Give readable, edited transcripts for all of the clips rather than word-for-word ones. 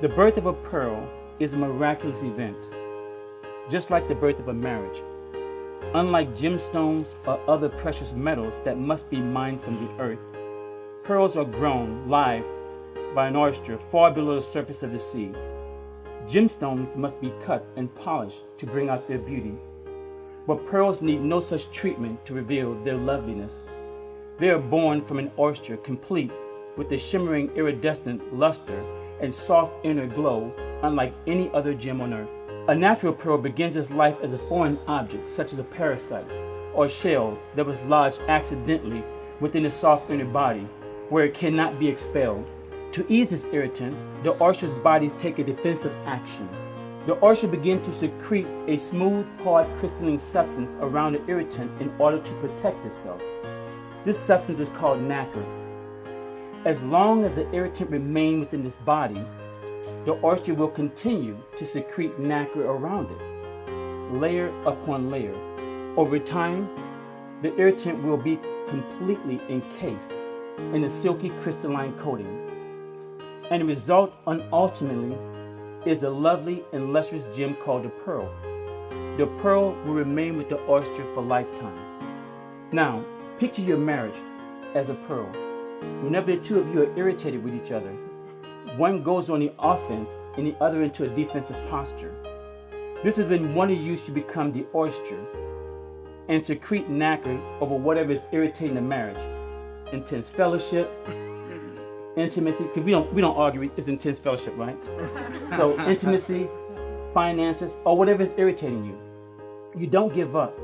The birth of a pearl is a miraculous event, just like the birth of a marriage. Unlike gemstones or other precious metals that must be mined from the earth, pearls are grown live by an oyster far below the surface of the sea. Gemstones must be cut and polished to bring out their beauty, but pearls need no such treatment to reveal their loveliness. They are born from an oyster, complete with a shimmering iridescent luster and soft inner glow, unlike any other gem on earth. A natural pearl begins its life as a foreign object, such as a parasite or a shell that was lodged accidentally within a soft inner body, where it cannot be expelled. To ease this irritant, the oyster's bodies take a defensive action. The oyster begins to secrete a smooth, hard, crystalline substance around the irritant in order to protect itself. This substance is called nacre. As long as the irritant remains within this body, the oyster will continue to secrete nacre around it, layer upon layer. Over time, the irritant will be completely encased in a silky crystalline coating, and the result ultimately is a lovely and lustrous gem called a pearl. The pearl will remain with the oyster for lifetime. Now, picture your marriage as a pearl. Whenever the two of you are irritated with each other, one goes on the offense and the other into a defensive posture. This is when one of you should become the oyster and secrete nacre over whatever is irritating the marriage. Intense fellowship, intimacy, because we don't argue, it's intense fellowship, right? So intimacy, finances, or whatever is irritating you. You don't give up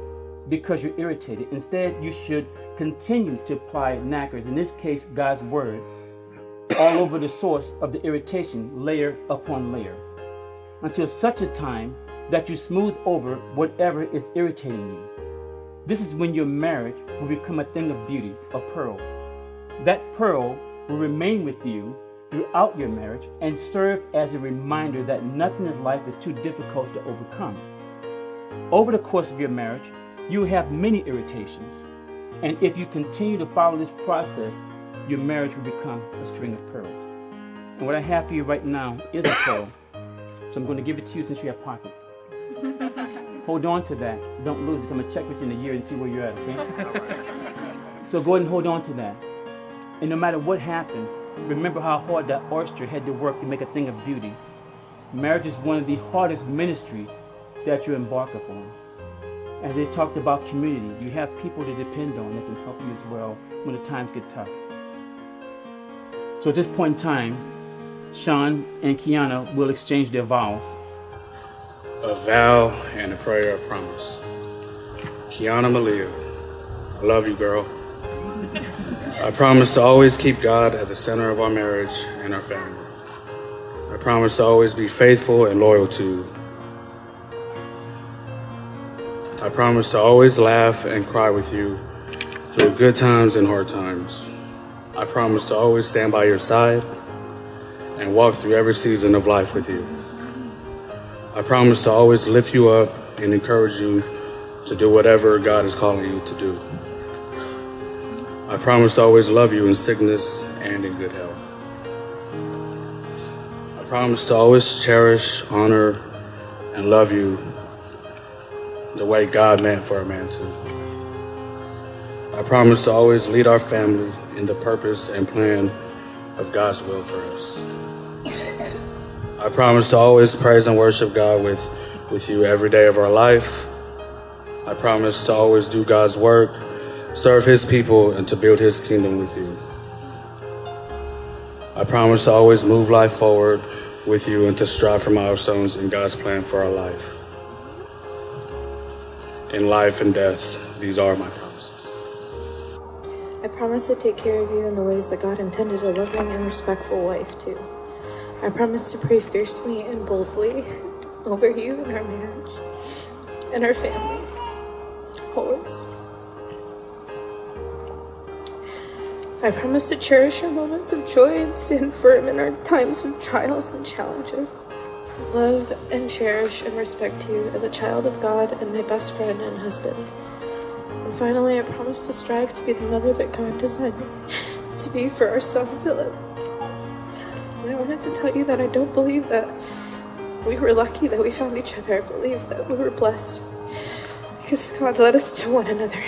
because you're irritated. Instead, you should continue to apply nacres, in this case, God's word, all over the source of the irritation, layer upon layer, until such a time that you smooth over whatever is irritating you. This is when your marriage will become a thing of beauty, a pearl. That pearl will remain with you throughout your marriage and serve as a reminder that nothing in life is too difficult to overcome. Over the course of your marriage, you will have many irritations, and if you continue to follow this process, your marriage will become a string of pearls. And what I have for you right now is a pearl, so I'm going to give it to you since you have pockets. Hold on to that. Don't lose it. I'm going to check with you in a year and see where you're at, okay? So go ahead and hold on to that. And no matter what happens, remember how hard that oyster had to work to make a thing of beauty. Marriage is one of the hardest ministries that you embark upon. As they talked about community, you have people to depend on that can help you as well when the times get tough. So at this point in time, Sean and Kiana will exchange their vows. A vow and a prayer of promise. Kiana Malia, I love you, girl. I promise to always keep God at the center of our marriage and our family. I promise to always be faithful and loyal to you. I promise to always laugh and cry with you through good times and hard times. I promise to always stand by your side and walk through every season of life with you. I promise to always lift you up and encourage you to do whatever God is calling you to do. I promise to always love you in sickness and in good health. I promise to always cherish, honor, and love you the way God meant for a man to. I promise to always lead our family in the purpose and plan of God's will for us. I promise to always praise and worship God with you every day of our life. I promise to always do God's work, serve His people, and to build His kingdom with you. I promise to always move life forward with you and to strive for milestones in God's plan for our life. In life and death, these are my promises. I promise to take care of you in the ways that God intended a loving and respectful wife to. I promise to pray fiercely and boldly over you and our marriage and our family. Always. I promise to cherish our moments of joy and stand firm in our times of trials and challenges. Love and cherish and respect you as a child of God and my best friend and husband. And finally, I promise to strive to be the mother that God designed me to be for our son, Philip. My wanted to tell you that I don't believe that we were lucky that we found each other. I believe that we were blessed because God led us to one another.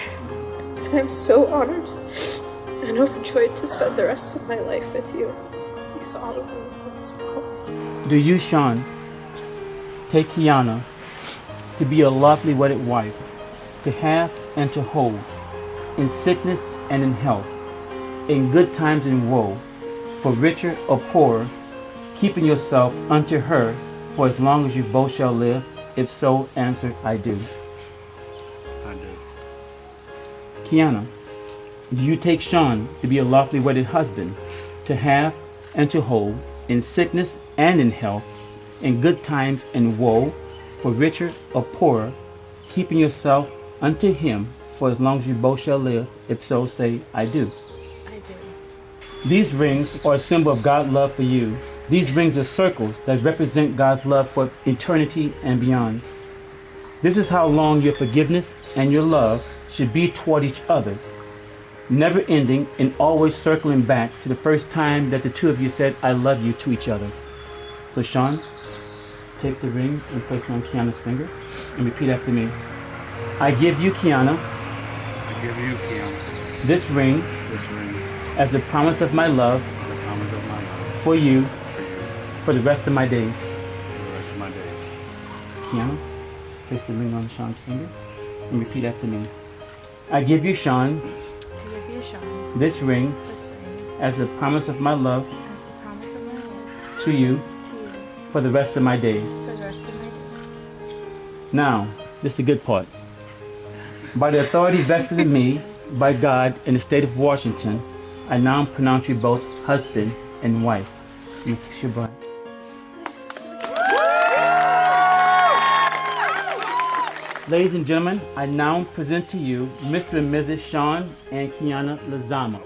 And I'm so honored and overjoyed to spend the rest of my life with you because all of me is love. Do you, Sean, take Kiana to be a lawfully wedded wife, to have and to hold, in sickness and in health, in good times and woe, for richer or poorer, keeping yourself unto her for as long as you both shall live? If so, answer, I do. I do. Kiana, do you take Sean to be a lawfully wedded husband, to have and to hold, in sickness and in health, in good times and woe, for richer or poorer, keeping yourself unto him for as long as you both shall live? If so, say, I do. I do. These rings are a symbol of God's love for you. These rings are circles that represent God's love for eternity and beyond. This is how long your forgiveness and your love should be toward each other, never ending and always circling back to the first time that the two of you said, I love you to each other. So Sean, take the ring and place it on Kiana's finger and repeat after me. I give you, Kiana, I give you, Kiana, this ring this ring as a promise of my love as a promise of my love for you for you for the rest of my days. for the rest of my days. Kiana, place the ring on Sean's finger and repeat after me. I give you, Sean, I give you, Sean, this ring this ring as a promise of my love as the promise of my love to you to you for the rest of my days. for the rest of my days. Now, this is the good part. By the authority vested in me by God in the state of Washington, I now pronounce you both husband and wife. You kiss your bride. Ladies and gentlemen, I now present to you Mr. and Mrs. Sean and Kiana Lizama.